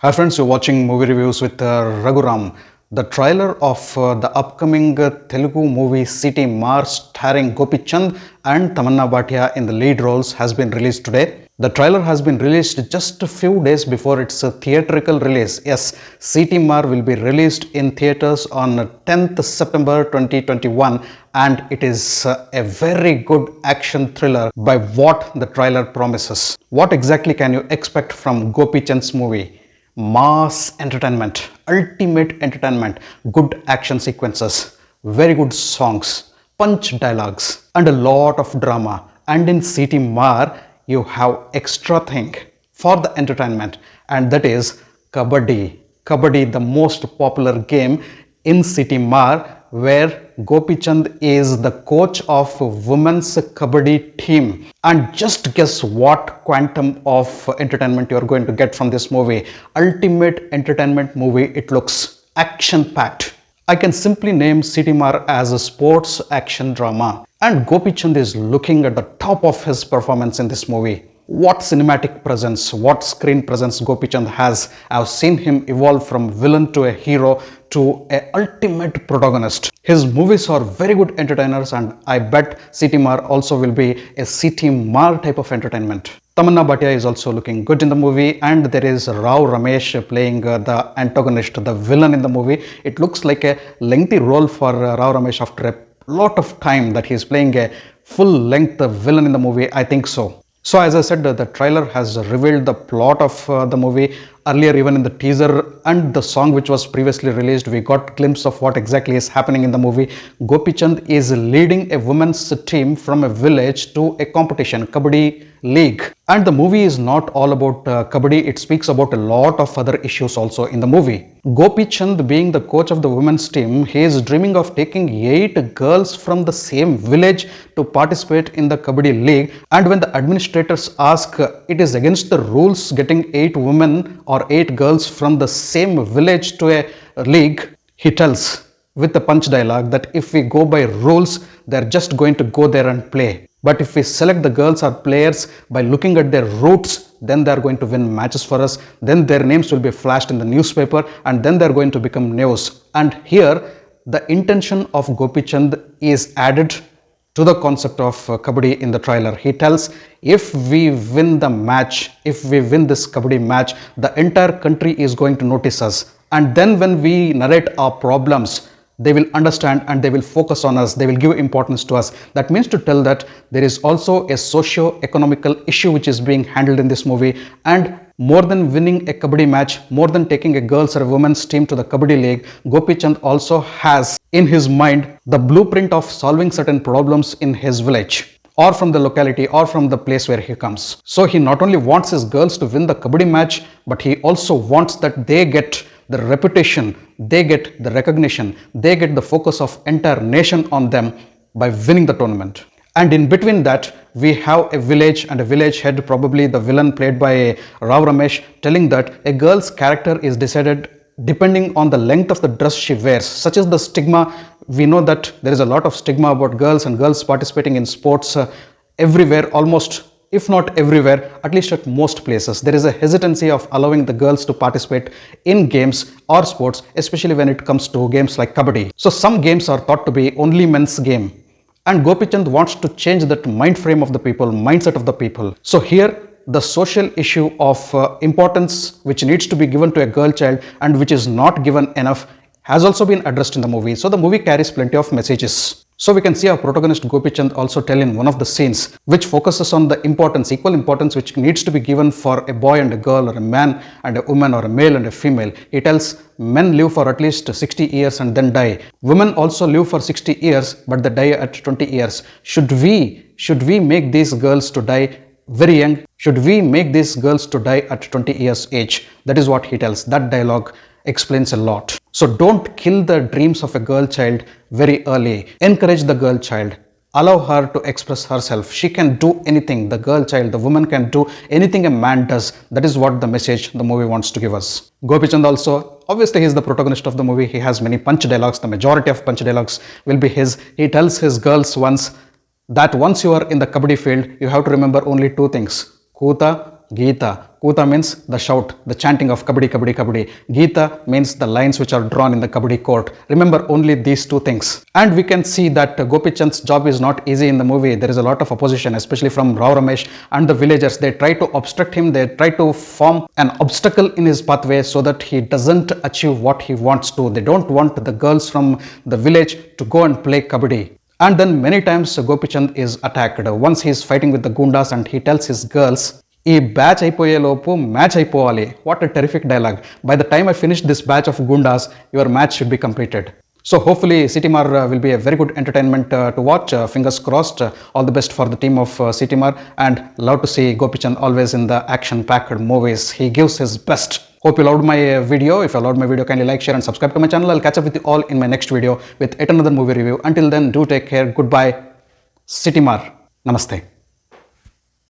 Hi friends, you're watching movie reviews with Raghuram. The trailer of the upcoming Telugu movie City Mar starring Gopi Chand and Tamanna Bhatia in the lead roles has been released today. The trailer has been released just a few days before its theatrical release. Yes, City Mar will be released in theaters on 10th September 2021 and it is a very good action thriller by what the trailer promises. What exactly can you expect from Gopi Chand's movie? Mass entertainment, ultimate entertainment, good action sequences, very good songs, punch dialogues, and a lot of drama. And in City Mar, you have extra thing for the entertainment, and that is Kabaddi. Kabaddi, the most popular game in City Mar, where Gopi Chand is the coach of women's kabaddi team. And just guess what quantum of entertainment you are going to get from this movie. Ultimate entertainment movie. It looks action packed. I can simply name City Mar as a sports action drama. And Gopi Chand is looking at the top of his performance in this movie. What cinematic presence, what screen presence Gopi Chand has. I've seen him evolve from villain to a hero to an ultimate protagonist. His movies are very good entertainers and I bet City Mar also will be a City Mar type of entertainment. Tamanna Bhatia is also looking good in the movie and there is Rao Ramesh playing the antagonist, the villain in the movie. It looks like a lengthy role for Rao Ramesh after a lot of time that he is playing a full-length villain in the movie. I think so. So as I said, the trailer has revealed the plot of the movie. Earlier, even in the teaser and the song which was previously released, we got a glimpse of what exactly is happening in the movie. Gopi Chand is leading a women's team from a village to a competition, Kabaddi League. And the movie is not all about Kabaddi, it speaks about a lot of other issues also in the movie. Gopi Chand, being the coach of the women's team, he is dreaming of taking 8 girls from the same village to participate in the Kabaddi League. And when the administrators ask, it is against the rules getting 8 women or 8 girls from the same village to a league, he tells with the punch dialogue that if we go by rules, they're just going to go there and play. But if we select the girls or players by looking at their roots, then they are going to win matches for us. Then their names will be flashed in the newspaper and then they are going to become news. And here, the intention of Gopi Chand is added to the concept of Kabaddi in the trailer. He tells, if we win the match, if we win this Kabaddi match, the entire country is going to notice us. And then when we narrate our problems, they will understand and they will focus on us, they will give importance to us. That means to tell that there is also a socio-economical issue which is being handled in this movie, and more than winning a Kabaddi match, more than taking a girls or a women's team to the Kabaddi League, Gopi Chand also has in his mind the blueprint of solving certain problems in his village or from the locality or from the place where he comes. So he not only wants his girls to win the Kabaddi match, but he also wants that they get the reputation, they get the recognition, they get the focus of entire nation on them by winning the tournament. And in between that, we have a village and a village head, probably the villain played by Rao Ramesh, telling that a girl's character is decided depending on the length of the dress she wears. Such as the stigma, we know that there is a lot of stigma about girls and girls participating in sports everywhere, almost, if not everywhere, at least at most places. There is a hesitancy of allowing the girls to participate in games or sports, especially when it comes to games like Kabaddi. So some games are thought to be only men's game. And Gopi Chand wants to change that mind frame of the people, mindset of the people. So here, the social issue of importance which needs to be given to a girl child and which is not given enough has also been addressed in the movie. So the movie carries plenty of messages. So we can see our protagonist Gopi Chand also tell in one of the scenes which focuses on the importance, equal importance which needs to be given for a boy and a girl or a man and a woman or a male and a female. He tells men live for at least 60 years and then die. Women also live for 60 years but they die at 20 years. Should we make these girls to die very young? Should we make these girls to die at 20 years age? That is what he tells. That dialogue explains a lot. So don't kill the dreams of a girl child very early. Encourage the girl child. Allow her to express herself. She can do anything. The girl child, the woman can do anything a man does. That is what the message the movie wants to give us. Gopi Chand also, obviously he is the protagonist of the movie. He has many punch dialogues. The majority of punch dialogues will be his. He tells his girls once that once you are in the Kabaddi field, you have to remember only 2 things. Kuta Geeta. Kuta means the shout, the chanting of kabaddi, kabaddi, kabaddi. Geeta means the lines which are drawn in the kabaddi court. Remember only these two things. And we can see that Gopi Chand's job is not easy in the movie. There is a lot of opposition, especially from Rao Ramesh and the villagers. They try to obstruct him. They try to form an obstacle in his pathway so that he doesn't achieve what he wants to. They don't want the girls from the village to go and play kabaddi. And then many times Gopichand is attacked. Once he is fighting with the Gundas and he tells his girls, ఈ batch అయిపోయే లోపు match అయిపోవాలి. What a terrific dialogue. By the time I finish this batch of goondas your match should be completed. So hopefully Citimar will be a very good entertainment to watch. Fingers crossed. All the best for the team of Citimar, and love to see Gopichand always in the action-packed movies. He gives his best. Hope you loved my video. If you loved my video, kindly like, share and subscribe to my channel. I'll catch up with you all in my next video with yet another movie review. Until then, do take care. Goodbye. Citimar. Namaste.